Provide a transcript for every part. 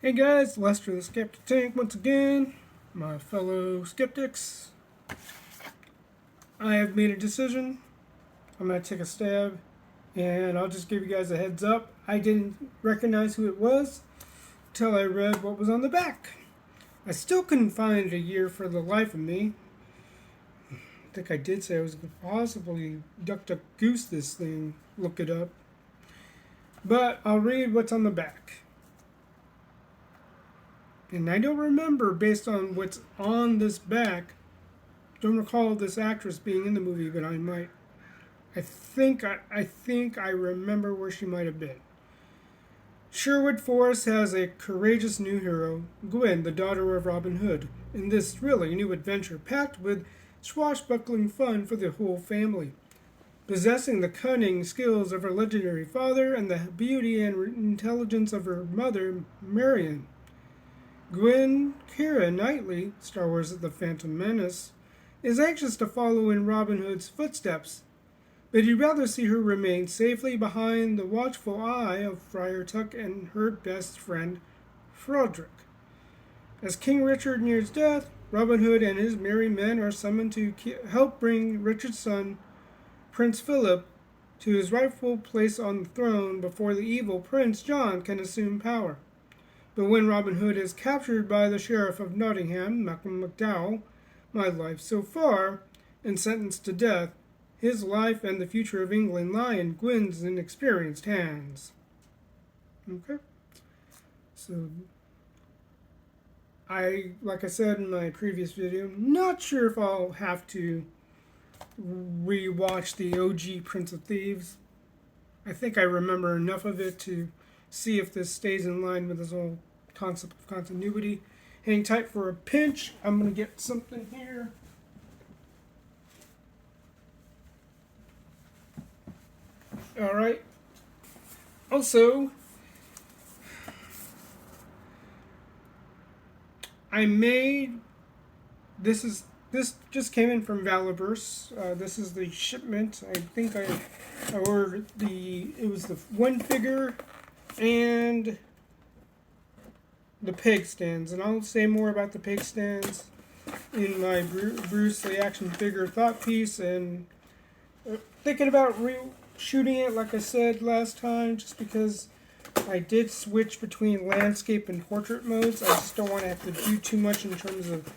Hey guys, Lester the Skeptic Tank once again. My fellow skeptics, I have made a decision. I'm going to take a stab, and I'll just give you guys a heads up. I didn't recognize who it was until I read what was on the back. I still couldn't find a year for the life of me. I think I did say I was going to possibly duck goose this thing, look it up. But I'll read what's on the back. And I don't remember, based on what's on this back, don't recall this actress being in the movie, but I might. I think I remember where she might have been. Sherwood Forest has a courageous new hero, Gwen, the daughter of Robin Hood, in this thrilling new adventure packed with swashbuckling fun for the whole family. Possessing the cunning skills of her legendary father and the beauty and intelligence of her mother, Marion, Gwen Keira Knightley, Star Wars The Phantom Menace, is anxious to follow in Robin Hood's footsteps, but he'd rather see her remain safely behind the watchful eye of Friar Tuck and her best friend, Frodrick. As King Richard nears death, Robin Hood and his merry men are summoned to help bring Richard's son, Prince Philip, to his rightful place on the throne before the evil Prince John can assume power. But when Robin Hood is captured by the Sheriff of Nottingham, Malcolm McDowell, my life so far, and sentenced to death, his life and the future of England lie in Gwen's inexperienced hands. Okay? So, like I said in my previous video, not sure if I'll have to rewatch the OG Prince of Thieves. I think I remember enough of it to see if this stays in line with this whole concept of continuity. Hang tight for a pinch. I'm going to get something here. Alright. Also, this just came in from Valiverse. This is the shipment. I think I ordered it was the one figure and the peg stands, and I'll say more about the peg stands in my Bruce the action figure thought piece, and thinking about shooting it like I said last time, just because I did switch between landscape and portrait modes. I just don't want to have to do too much in terms of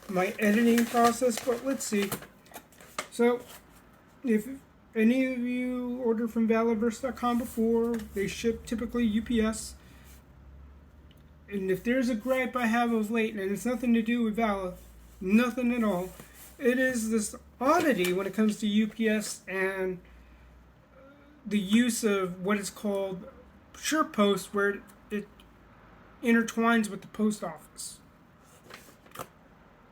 my editing process, but let's see. So, if any of you ordered from Valiverse.com before, they ship typically UPS. And if there's a gripe I have of late, and it's nothing to do with Vala, nothing at all, it is this oddity when it comes to UPS and the use of what is called SurePost, where it intertwines with the post office.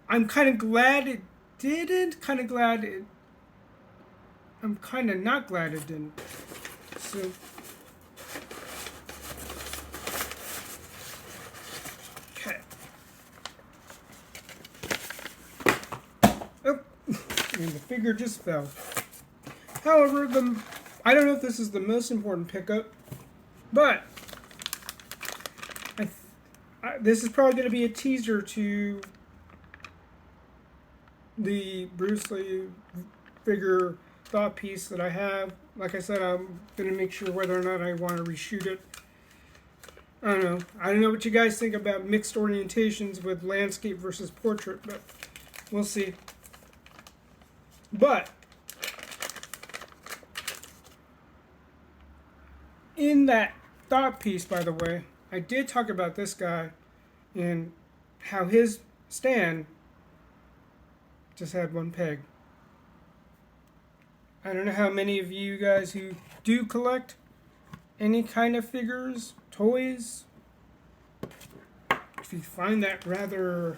I'm kind of glad it didn't, I'm kind of not glad it didn't. So, okay. Oh, and the figure just fell. However, I don't know if this is the most important pickup, but this is probably going to be a teaser to the Bruce Lee figure thought piece that I have. Like I said, I'm going to make sure whether or not I want to reshoot it. I don't know what you guys think about mixed orientations with landscape versus portrait, but we'll see. But in that thought piece, by the way, I did talk about this guy and how his stand just had one peg. I don't know how many of you guys who do collect any kind of figures, toys, if you find that rather...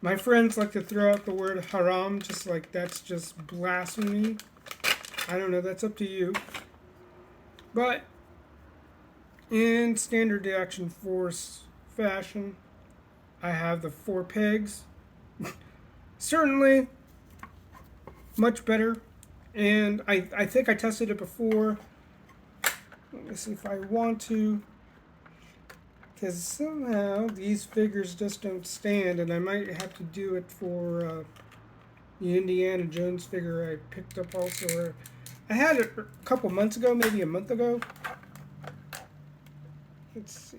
My friends like to throw out the word haram, just like that's just blasphemy. I don't know, that's up to you. But in standard Action Force fashion, I have the 4 pegs. Certainly much better, and I think I tested it before. Let me see if I want to, because somehow these figures just don't stand, and I might have to do it for the Indiana Jones figure I picked up also. I had it a couple months ago, maybe a month ago. Let's see.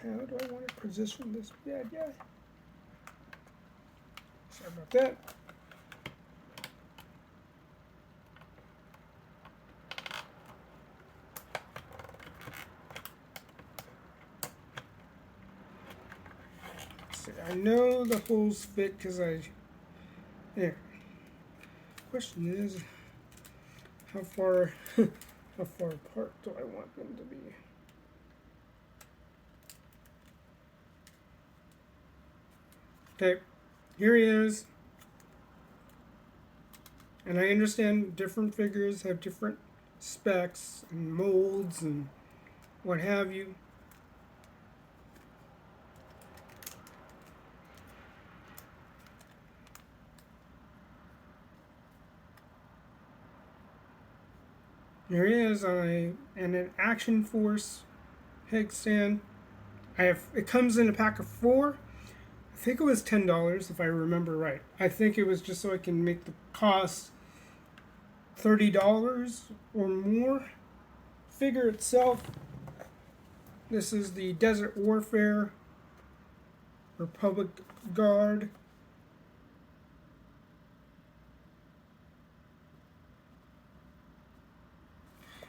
How do I want to position this bad guy? Sorry about that. See, I know the holes fit because there. Question is, how far apart do I want them to be? Okay, here he is. And I understand different figures have different specs and molds and what have you. There he is on an Action Force head stand. It comes in a pack of 4. I think it was $10 if I remember right. I think it was just so I can make the cost $30 or more. Figure itself. This is the Desert Warfare Republic Guard.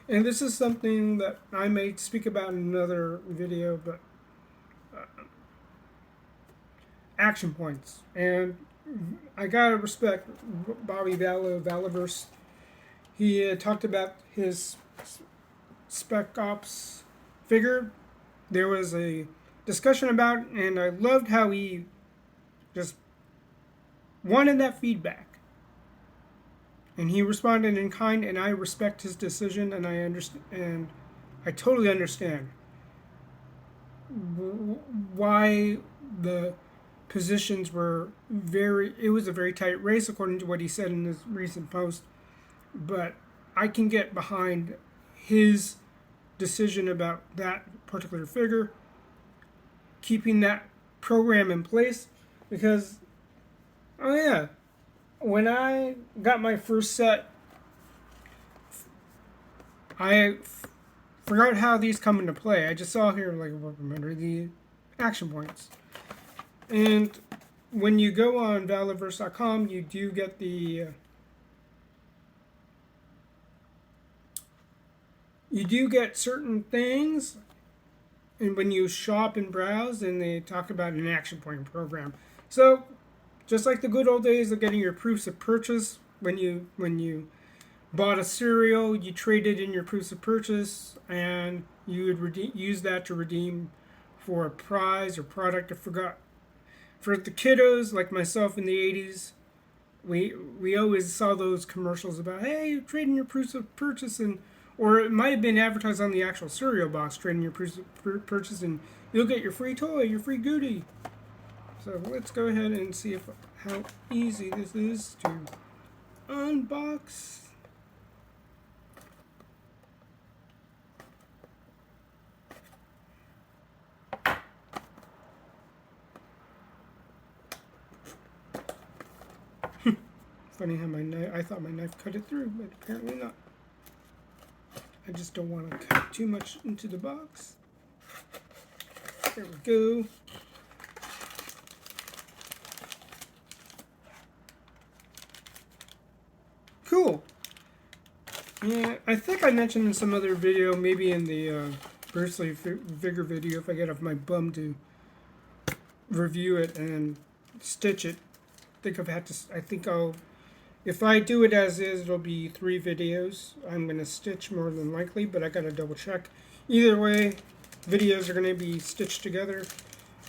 And this is something that I may speak about in another video, but action points. And I gotta respect Bobby Valaverse. He talked about his Spec Ops figure. There was a discussion about it, and I loved how he just wanted that feedback. And he responded in kind, and I respect his decision, and I understand, and I totally understand why the positions were it was a very tight race according to what he said in his recent post, but I can get behind his decision about that particular figure, keeping that program in place, because, oh yeah, when I got my first set, I forgot how these come into play. I just saw here, like, under the action points. And when you go on Valaverse.com, you do get you do get certain things, and when you shop and browse, and they talk about an action point program. So, just like the good old days of getting your proofs of purchase, when you bought a cereal, you traded in your proofs of purchase, and you would use that to redeem for a prize or product. I forgot. For the kiddos like myself in the 80s, we always saw those commercials about, hey, you're trading your proofs of purchase, and or it might have been advertised on the actual cereal box, trading your proofs of purchase, and you'll get your free toy, your free goodie. So let's go ahead and see how easy this is to unbox. Funny how I thought my knife cut it through, but apparently not. I just don't want to cut too much into the box. There we go. Cool. Yeah, I think I mentioned in some other video, maybe in the Bursley Vigor video, if I get off my bum to review it and stitch it. I think I'll, if I do it as is, it'll be 3 videos. I'm going to stitch more than likely, but I got to double check. Either way, videos are going to be stitched together.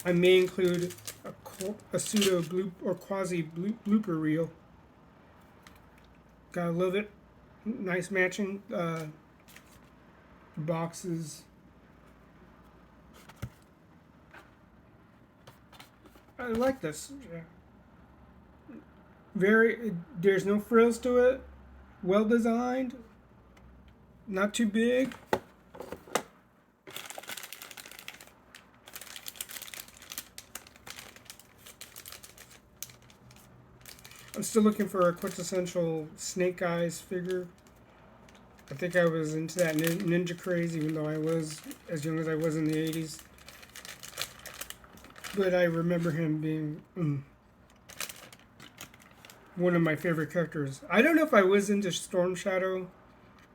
I may include a pseudo bloop or quasi blooper reel. Gotta love it. Nice matching boxes. I like this. Yeah. There's no frills to it. Well designed. Not too big. I'm still looking for a quintessential Snake Eyes figure. I think I was into that ninja craze, even though I was as young as I was in the 80s. But I remember him being one of my favorite characters. I don't know if I was into Storm Shadow,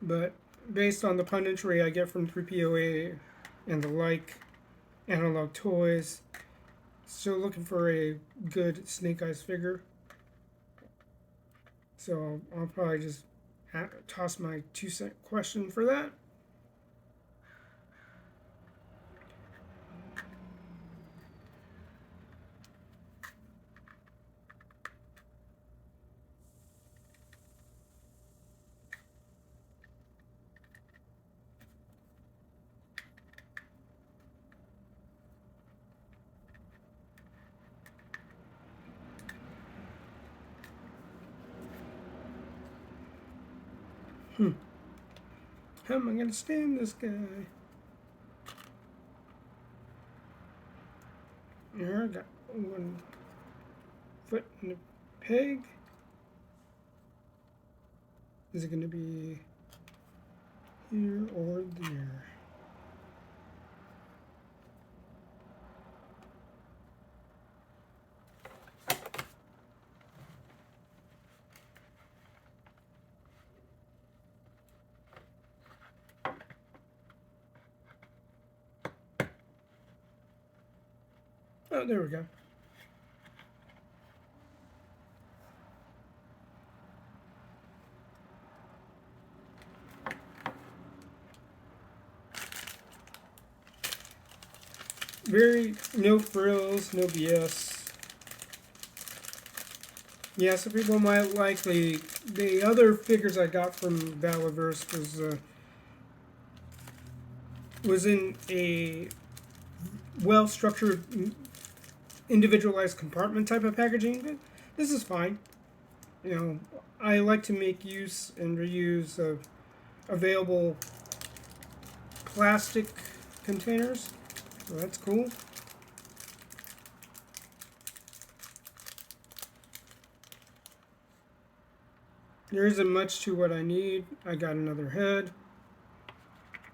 but based on the punditry I get from 3POA and the like analog toys, still looking for a good Snake Eyes figure. So I'll probably just toss my 2-cent question for that. How am I going to stand this guy? Here, I got one foot in the peg. Is it going to be here or there? Oh, there we go. Very no frills, no BS. Yeah, some people might like the other figures I got from Valaverse was in a well-structured, individualized compartment type of packaging. But this is fine. You know, I like to make use and reuse of available plastic containers. So that's cool. There isn't much to what I need. I got another head.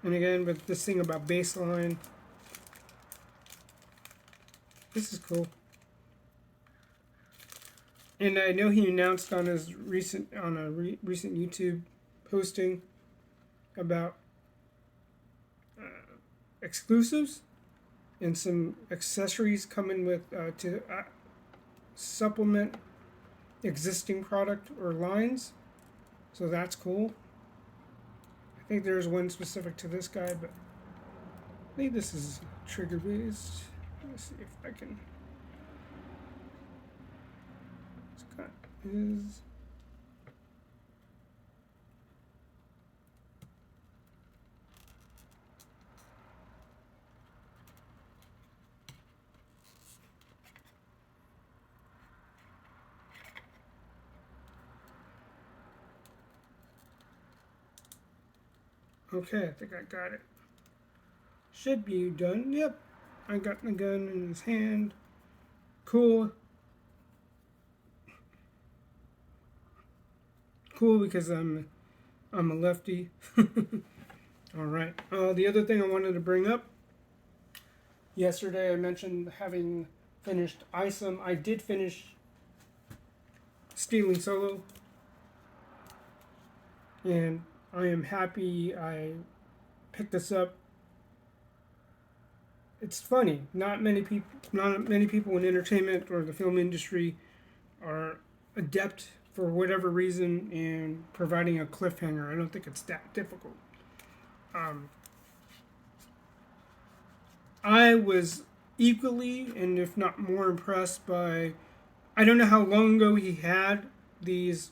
And again, with this thing about baseline, this is cool. And I know he announced on his recent YouTube posting about exclusives and some accessories coming with to supplement existing product or lines. So that's cool. I think there's one specific to this guy, but I think this is trigger based. Let's see if I can. Scott is. Okay, I think I got it. Should be done. Yep. I got the gun in his hand. Cool. Cool because I'm a lefty. All right. The other thing I wanted to bring up. Yesterday I mentioned having finished ISOM. I did finish Stealing Solo. And I am happy I picked this up. It's funny. Not many people in entertainment or the film industry are adept for whatever reason in providing a cliffhanger. I don't think it's that difficult. I was equally, and if not more, impressed by. I don't know how long ago he had these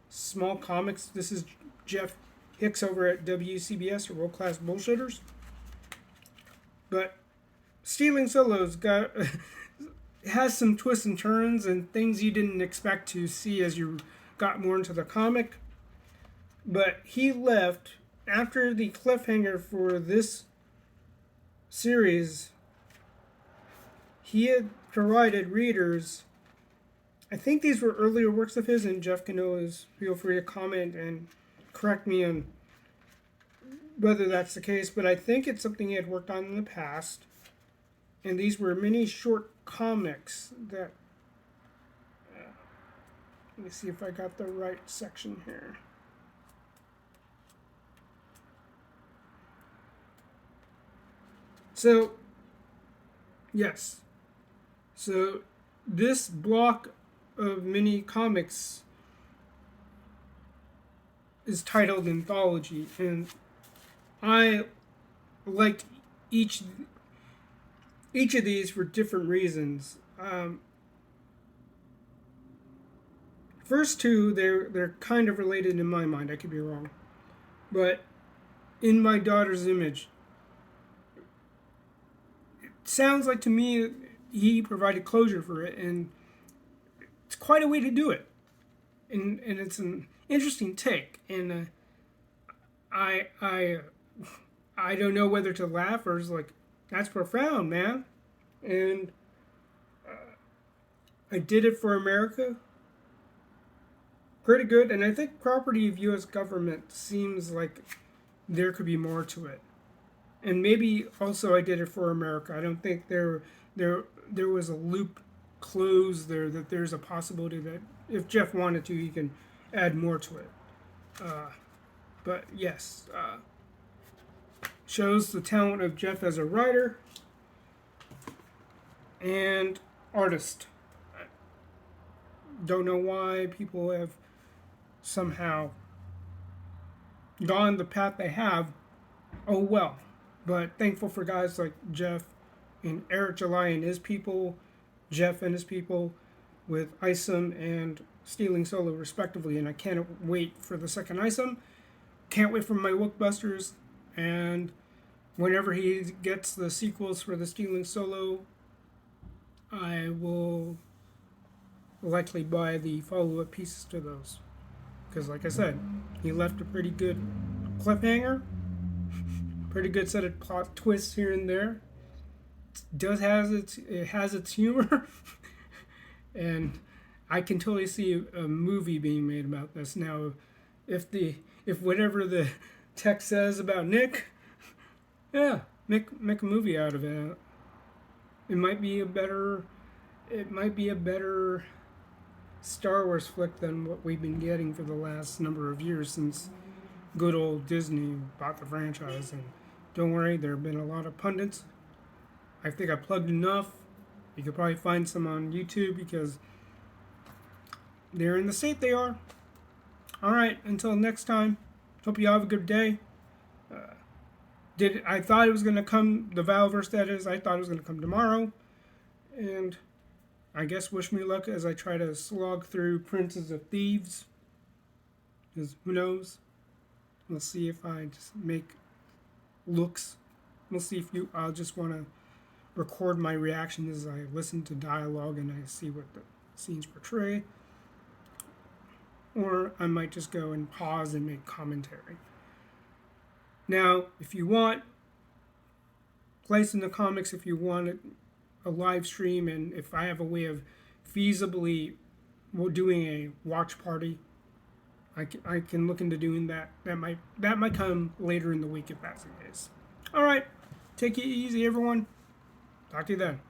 small comics. This is Jeff Hicks over at WCBS, or World Class Bullshitters. But Stealing Solo's got has some twists and turns and things you didn't expect to see as you got more into the comic. But he left after the cliffhanger for this series, he had provided readers. I think these were earlier works of his, and Jeff can always feel free to comment and correct me on whether that's the case, but I think it's something he had worked on in the past. And these were mini short comics that. Let me see if I got the right section here. So, yes. So, this block of mini comics is titled Anthology, and I liked each of these for different reasons. First two, they're kind of related in my mind. I could be wrong, but In My Daughter's Image, it sounds like to me he provided closure for it, and it's quite a way to do it, and it's an interesting take, and I don't know whether to laugh or just like, that's profound, man. And I did it for America. Pretty good, and I think property of U.S. government seems like there could be more to it. And maybe also I did it for America. I don't think there was a loop closed there, that there's a possibility that if Jeff wanted to, he can add more to it. But yes, shows the talent of Jeff as a writer and artist. Don't know why people have somehow gone the path they have. Oh well. But thankful for guys like Jeff and Eric July and his people, Jeff and his people, with Isom and Stealing Solo respectively. And I can't wait for the second Isom. Can't wait for my Wookbusters. And whenever he gets the sequels for the Stealing Solo, I will likely buy the follow-up pieces to those. Because like I said, he left a pretty good cliffhanger. Pretty good set of plot twists here and there. It has its humor. And I can totally see a movie being made about this. Now, if whatever the text says about Nick, yeah, make a movie out of it. It might be a better Star Wars flick than what we've been getting for the last number of years since good old Disney bought the franchise. And don't worry, there have been a lot of pundits. I think I plugged enough. You could probably find some on YouTube because they're in the state they are. Alright, until next time, hope you all have a good day. I thought it was going to come, the Valverse that is, I thought it was going to come tomorrow. And I guess wish me luck as I try to slog through Princess of Thieves. Because who knows? We'll see if I just make looks. We'll see if I'll just want to record my reaction as I listen to dialogue and I see what the scenes portray. Or I might just go and pause and make commentary. Now, if you want, place in the comics if you want a live stream, and if I have a way of feasibly doing a watch party, I can look into doing that. That might come later in the week if that's the case. All right, take it easy, everyone. Talk to you then.